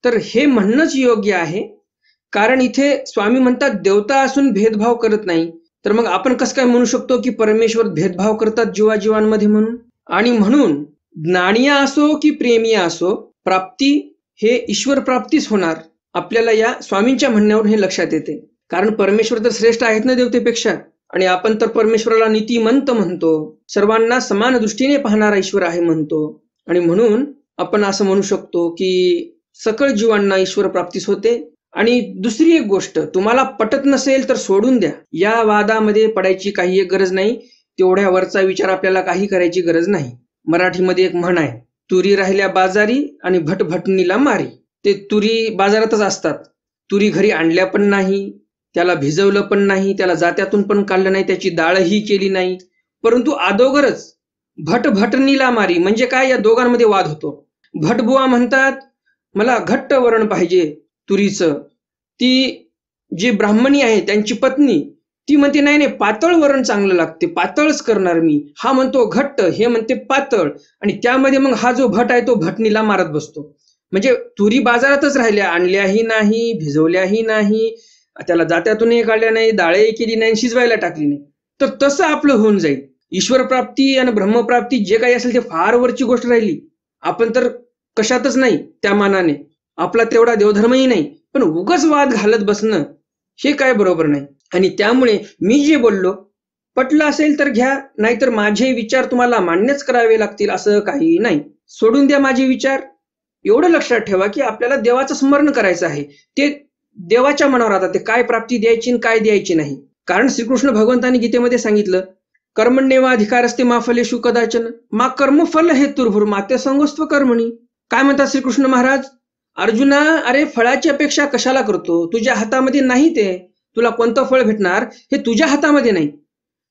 तर हे म्हणणंच योग्य आहे, कारण इथे स्वामी म्हणतात देवता असून भेदभाव करत नाही, तर मग आपण कसं काय म्हणू शकतो की परमेश्वर भेदभाव करतात जीवाजीवांमध्ये म्हणून? आणि म्हणून ज्ञानिया असो की प्रेमिया असो, प्राप्ती हे ईश्वर प्राप्तीच होणार. आपल्याला या स्वामींच्या म्हणण्यावरून हे लक्षात येते. कारण परमेश्वर तर श्रेष्ठ आहेत ना देवतेपेक्षा, आणि आपण तर परमेश्वराला नीतिमंत म्हणतो, सर्वांना समान दृष्टीने पाहणारा ईश्वर आहे म्हणतो. आणि म्हणून आपण असं म्हणू शकतो की सकळ जीवांना ईश्वर प्राप्तीच होते. आणि दुसरी एक गोष्ट, तुम्हाला पटत नसेल तर सोडून द्या, या वादामध्ये पडायची काही एक गरज नाही, तेवढ्या वरचा विचार आपल्याला काही करायची गरज नाही. मराठीमध्ये एक म्हण आहे, तुरी राहिल्या बाजारी आणि भटभटणीला मारी. ते तुरी बाजारातच असतात, तुरी घरी आणल्या पण नाही, त्याला भिजवलं पण नाही, त्याला जात्यातून पण काढलं नाही, त्याची डाळही केली नाही, परंतु अदोगरच भट भटनीला मारी म्हणजे काय, या दोघांमध्ये वाद होतो. भटबुवा म्हणतात मला घट्ट वरण पाहिजे तुरीचं. ती जी ब्राह्मणी आहे त्यांची पत्नी ती म्हणते नाही नाही पातळ वरण चांगलं लागते, पातळच करणार मी. हा म्हणतो घट्ट, हे म्हणते पातळ. आणि त्यामध्ये मग हा जो भट आहे तो भटणीला मारत बसतो. म्हणजे तुरी बाजारातच राहिल्या, आणल्याही नाही, भिजवल्याही नाही, त्याला जात्यातूनही काढल्या नाही, डाळही केली नाही, शिजवायला टाकली नाही. तर तसं आपलं होऊन जाईल. ईश्वर प्राप्ती आणि ब्रह्मप्राप्ती जे काही असेल ते फार वरची गोष्ट राहिली. आपण तर कशातच नाही त्या मानाने, आपला तेवढा देवधर्मही नाही. पण उगाच वाद घालत बसणं हे काय बरोबर नाही. आणि त्यामुळे मी जे बोललो पटलं असेल तर घ्या, नाहीतर माझे विचार तुम्हाला मान्यच करावे लागतील असं काही नाही. सोडून द्या माझे विचार. एवढं लक्षात ठेवा की आपल्याला देवाचं स्मरण करायचं आहे. ते देवाच्या मनावर आता ते काय प्राप्ती द्यायची आणि काय द्यायची नाही. कारण श्रीकृष्ण भगवंतांनी गीतेमध्ये सांगितलं कर्मण्येवाधिकारस्ते मा फलेषु कदाचन मा कर्मफल हेतुर्भुर माते संगोस्त्व कर्मणी. काय म्हणतात श्रीकृष्ण महाराज, अर्जुना अरे फळाची अपेक्षा कशाला करतो, तुझ्या हातामध्ये नाही ते. तुला कोणतं फळ भेटणार हे तुझ्या हातामध्ये नाही.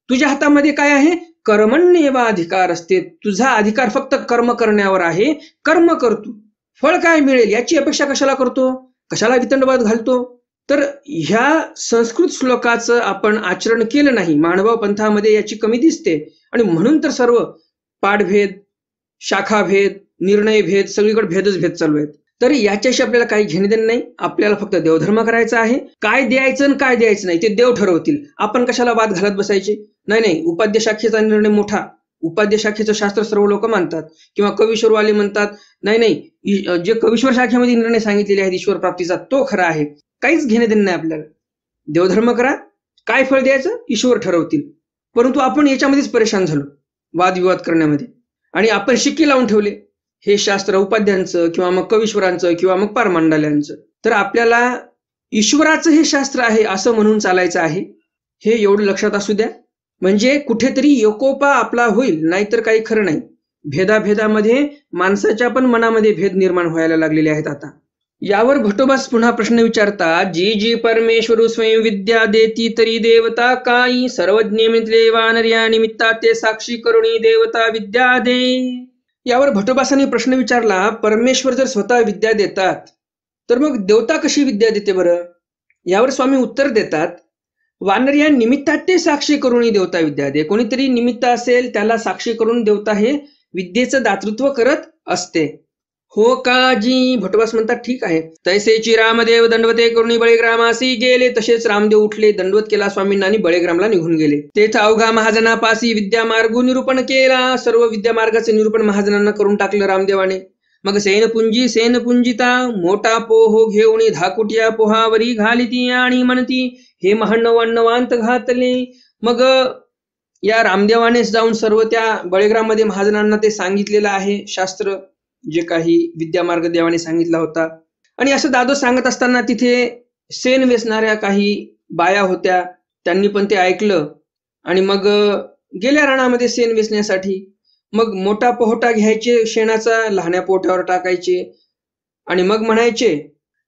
तुझ्या हातामध्ये काय आहे, कर्मण्येवाधिकार असते. तुझा अधिकार फक्त कर्म करण्यावर आहे. कर्म करतो, फळ काय मिळेल याची अपेक्षा कशाला करतो, कशाला वितंडवाद घालतो. तर ह्या संस्कृत श्लोकाचं आपण आचरण केलं नाही. मानव पंथामध्ये याची कमी दिसते. आणि म्हणून तर सर्व पाठभेद, शाखाभेद, निर्णयभेद, सगळीकडे भेदच भेद चालू आहेत. तर याच्याशी आपल्याला काही घेणे देणं नाही. आपल्याला फक्त देवधर्म करायचा आहे. काय द्यायचं आणि काय द्यायचं नाही ते देव ठरवतील. आपण कशाला वाद घालत बसायचे. नाही, उपाध्य शाखेचा निर्णय मोठा, उपाध्य शाखेचं शास्त्र सर्व लोक मानतात. किंवा कवीश्वरवाले म्हणतात नाही, जे कवीश्वर शाखेमध्ये निर्णय सांगितलेले आहेत ईश्वर प्राप्तीचा तो खरा आहे. काहीच घेणे देणं नाही आपल्याला. देवधर्म करा, काय फळ द्यायचं ईश्वर ठरवतील. परंतु आपण याच्यामध्येच परेशान झालो वादविवाद करण्यामध्ये. आणि आपण शिक्के लावून ठेवले हे शास्त्र उपाध्यांचं किंवा मग कवीश्वरांचं किंवा मग पारमांडाल्यांचं. तर आपल्याला ईश्वराचं हे शास्त्र आहे असं म्हणून चालायचं आहे. हे एवढं लक्षात असू द्या. म्हणजे कुठेतरी एकोपा आपला होईल, नाहीतर काही खरं नाही. भेदाभेदामध्ये माणसाच्या पण मनामध्ये भेद निर्माण व्हायला लागलेले आहेत आता. यावर भट्टोबास पुन्हा प्रश्न विचारतात, जी जी परमेश्वरू स्वयं विद्या देती तरी देवता काही, सर्वज्ञ मित्रे वानर्या निमित्ता ते साक्षी करुणी देवता विद्या दे. यावर भट्टोबासांनी प्रश्न विचारला, परमेश्वर जर स्वतः विद्या देतात तर मग देवता कशी विद्या देते बरं. यावर स्वामी उत्तर देतात, वानर्या निमित्तात ते साक्षी करुणी देवता विद्या दे. कोणीतरी निमित्त असेल त्याला साक्षी करून देवता हे विद्येचं दातृत्व करत असते. हो काजी. भट्टोबास म्हणतात ठीक आहे. तैसेची रामदेव दंडवते करुणी बळीग्रामासी गेले. तसेच रामदेव उठले, दंडवत केला स्वामींना आणि बळीग्रामला निघून गेले. तेथ अवघा महाजनापासी विद्यामार्ग निरूपण केला. सर्व विद्यामार्गाचे निरूपण महाजनांना करून टाकलं रामदेवाने. मग सेनपुंजिता मोठा पोहो घेऊन धाकुटिया पोहावरी घालिती आणि म्हणती हे महाण्णवांत घातले. मग या रामदेवानेच जाऊन सर्व त्या बळीग्राममध्ये महाजनांना ते सांगितलेलं आहे शास्त्र, जे काही विद्यामार्ग देवाने सांगितला होता. आणि असं दादो सांगत असताना तिथे सेन वेचणाऱ्या काही बाया होत्या, त्यांनी पण ते ऐकलं आणि मग गेल्या राणामध्ये सेन वेचण्यासाठी. मग मोठा पोहटा घ्यायचे शेणाचा, लहान्या पोट्यावर टाकायचे आणि मग म्हणायचे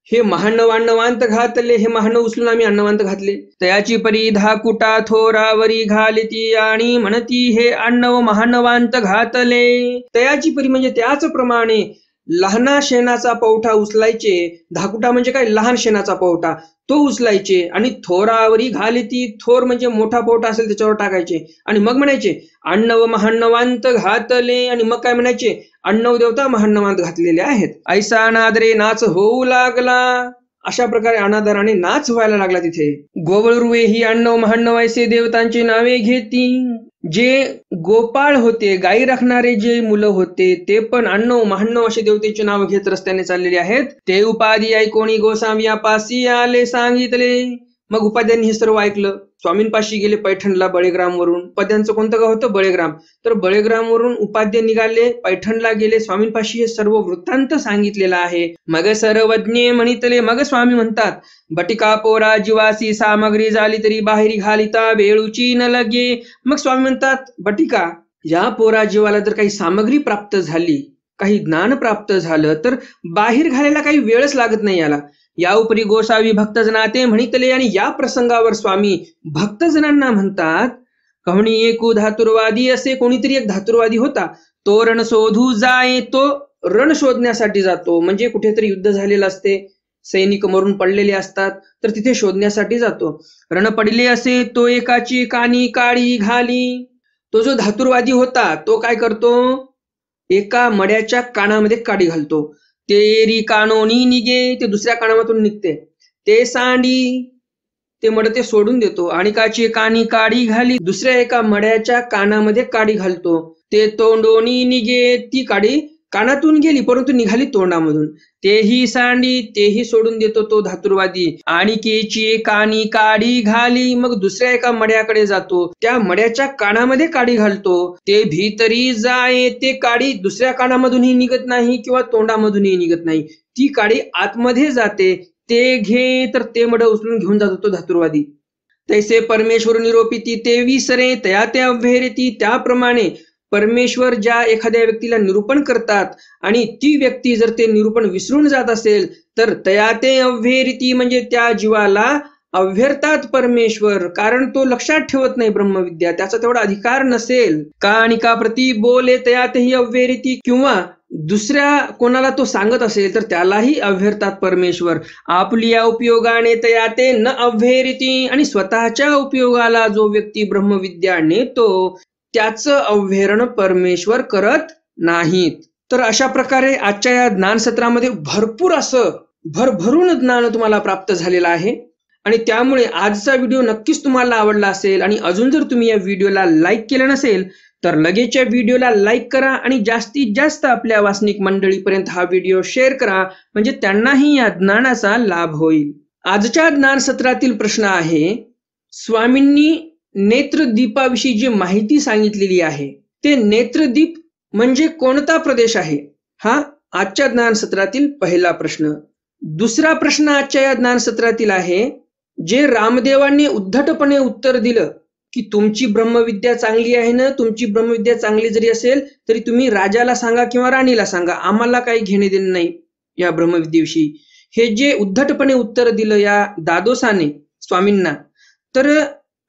हे महाण्णवांत घातले. हे महाण्ण उचलून आम्ही अन्नवांत घातले. तयाची परी धाकुटा थोरावरी घालिती आणि म्हणती हे अण्णव महाण्णवांत घातले. तयाची परी म्हणजे त्याच प्रमाणे लहाना शेणाचा पवठा उचलायचे. धाकुटा म्हणजे काय, लहान शेणाचा पवठा, तो उचलायचे आणि थोरावरी घालिती. थोर म्हणजे मोठा पवठा असेल त्याच्यावर टाकायचे आणि मग म्हणायचे अण्णव महाण्णवांत घातले. आणि मग काय म्हणायचे, अण्णव देवता महाण्णवांत घातलेले आहेत. ऐसा अनादरे नाच होऊ लागला. अशा प्रकारे अनादराने नाच व्हायला लागला तिथे. गोवळरुवे ही अण्णव महाण्णव ऐसे देवतांची नावे घेती. जे गोपाळ होते, गायी राखणारे जे मुलं होते ते पण अण्णव महाण्णव असे देवतेचे नाव घेत रस्त्याने चाललेले आहेत. ते उपाधी ऐकोणी गोसाव्यापासी आले सांगितले. मग उपाध्यांनी हे सर्व ऐकलं, स्वामींपाशी गेले पैठणला बळेग्रामवरून. उपाध्यांचं कोणतं गाव होतं, बळेग्राम. तर बळेग्रामवरून उपाध्ये निघाले, पैठणला गेले. स्वामींपाशी हे सर्व वृत्तांत सांगितलेला आहे. मग सर्वज्ञ म्हणितले. मग स्वामी म्हणतात बटिका पोरा जीवासी सामग्री झाली तरी बाहेरी घालिता वेळूची न लगे. मग स्वामी म्हणतात बटिका, या पोरा जीवाला जर काही सामग्री प्राप्त झाली, काही ज्ञान प्राप्त झालं तर बाहेर घालायला काही वेळच लागत नाही याला. या उपरी गोसावी भक्तजना ते म्हणितले. आणि या प्रसंगावर स्वामी भक्तजनांना म्हणतात कहणी एकू धातुरवादी असे कोणीतरी एक धातुरवादी होता. तो रण शोधू जाय, तो रण शोधण्यासाठी जातो. म्हणजे कुठेतरी युद्ध झालेलं असते, सैनिक मरून पडलेले असतात, तर तिथे शोधण्यासाठी जातो. रण पडले असे तो एकाची कानी काळी घाली. तो जो धातुरवादी होता तो काय करतो, एका मड्याच्या कानामध्ये काडी घालतो. तेरी कानोनी निघे, ते दुसऱ्या कानामधून निघते. ते सांडी, ते मड ते सोडून देतो. आणि काची कानी काडी घाली, दुसऱ्या एका मड्याच्या कानामध्ये काडी घालतो. ते तोंडोनी निघे, ती काडी कानातून गेली परंतु निघाली तोंडामधून. तेही सांडी, तेही सोडून देतो तो धातुरवादी. आणि केची कानी काडी घाली, मग दुसऱ्या एका मड्याकडे जातो, त्या मड्याच्या कानामध्ये काडी घालतो. ते भीतरी जाय, ते काडी दुसऱ्या कानामधूनही निघत नाही किंवा तोंडामधूनही निघत नाही, ती काडी आतमध्ये जाते. ते घे, तर ते मड उचलून घेऊन जातो तो धातुरवादी. तैसे परमेश्वर निरोपिती, ते विसरे तया ते अव्हेरिती. त्याप्रमाणे परमेश्वर ज्या एखाद्या व्यक्तीला निरूपण करतात आणि ती व्यक्ती जर ते निरूपण विसरून जात असेल तर तया ते अव्हेरिती, म्हणजे त्या जीवाला अव्यर्थात परमेश्वर, कारण तो लक्षात ठेवत नाही ब्रह्मविद्या, त्याचा तेवढा अधिकार नसेल. का आणि का प्रती बोले तया तेही अव्हेरिती, किंवा दुसऱ्या कोणाला तो सांगत असेल तर त्यालाही अव्यर्थात परमेश्वर. आपल्या उपयोगाने तया ते न अव्हेरिती, आणि स्वतःच्या उपयोगाला जो व्यक्ती ब्रह्मविद्या नेतो त्याचं अव्हेरण परमेश्वर करत नाहीत. तर अशा प्रकारे आजच्या या ज्ञानसत्रामध्ये भरपूर असं भरभरून ज्ञान तुम्हाला प्राप्त झालेलं आहे. आणि त्यामुळे आजचा व्हिडिओ नक्कीच तुम्हाला आवडला असेल. आणि अजून जर तुम्ही या व्हिडिओला लाईक केलं नसेल तर लगेच या व्हिडिओला लाईक करा आणि जास्तीत जास्त आपल्या वासनिक मंडळीपर्यंत हा व्हिडिओ शेअर करा, म्हणजे त्यांनाही या ज्ञानाचा लाभ होईल. आजच्या ज्ञानसत्रातील प्रश्न आहे, स्वामींनी नेत्रदीपाविषयी जी माहिती सांगितलेली आहे ते नेत्रदीप म्हणजे कोणता प्रदेश आहे, हा आजच्या ज्ञानसत्रातील पहिला प्रश्न. दुसरा प्रश्न आजच्या या ज्ञानसत्रातील आहे, जे रामदेवांनी उद्धटपणे उत्तर दिलं की तुमची ब्रह्मविद्या चांगली आहे ना, तुमची ब्रह्मविद्या चांगली जरी असेल तरी तुम्ही राजाला सांगा किंवा राणीला सांगा, आम्हाला काही घेणे देणे नाही या ब्रह्मविद्येविषयी, हे जे उद्धटपणे उत्तर दिलं या दादोसाने स्वामींना, तर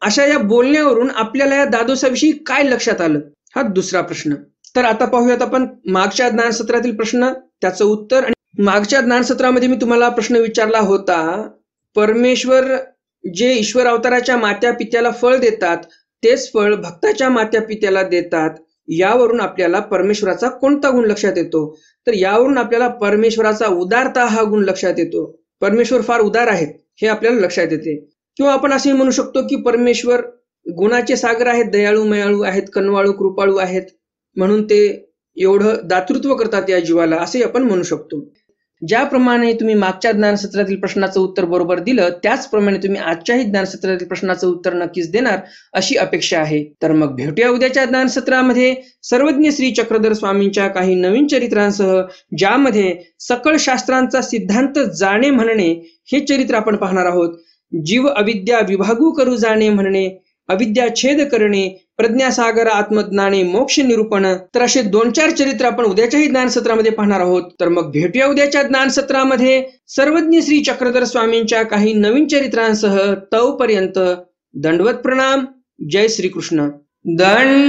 अशा या बोलण्यावरून आपल्याला या दादोसाविषयी काय लक्षात आलं, हा दुसरा प्रश्न. तर आता पाहूयात आपण मागच्या ज्ञानसत्रातील प्रश्न, त्याचं उत्तर. आणि मागच्या ज्ञानसत्रामध्ये मी तुम्हाला प्रश्न विचारला होता, परमेश्वर जे ईश्वर अवताराच्या मात्या पित्याला फळ देतात तेच फळ भक्ताच्या मात्या पित्याला देतात, यावरून आपल्याला परमेश्वराचा कोणता गुण लक्षात येतो, तर यावरून आपल्याला परमेश्वराचा उदारता हा गुण लक्षात येतो. परमेश्वर फार उदार आहेत हे आपल्याला लक्षात येते. किंवा आपण असे म्हणू शकतो की परमेश्वर गुणाचे सागर आहेत, दयाळू मयाळू आहेत, कनवाळू कृपाळू आहेत, म्हणून ते एवढं दातृत्व करतात या जीवाला, असे आपण म्हणू शकतो. ज्याप्रमाणे तुम्ही मागच्या ज्ञानसत्रातील प्रश्नाचं उत्तर बरोबर दिलं त्याचप्रमाणे तुम्ही आजच्याही ज्ञानसत्रातील प्रश्नाचं उत्तर नक्कीच देणार अशी अपेक्षा आहे. तर मग भेटूया उद्याच्या ज्ञानसत्रामध्ये सर्वज्ञ श्री चक्रधर स्वामींच्या काही नवीन चरित्रांसह, ज्यामध्ये सकळ शास्त्रांचा सिद्धांत जाणे म्हणणे हे चरित्र आपण पाहणार आहोत. जीव अविद्या विभागू करू जाणे म्हणणे, अविद्या छेद करणे, प्रज्ञासागर आत्मज्ञाने मोक्ष निरूपण, तर असे 2-4 चरित्र आपण उद्याच्याही ज्ञानसत्रामध्ये पाहणार आहोत. तर मग भेटूया उद्याच्या ज्ञानसत्रामध्ये सर्वज्ञ श्री चक्रधर स्वामींच्या काही नवीन चरित्रांसह. तोपर्यंत दंडवत प्रणाम. जय श्रीकृष्ण. दंडवत.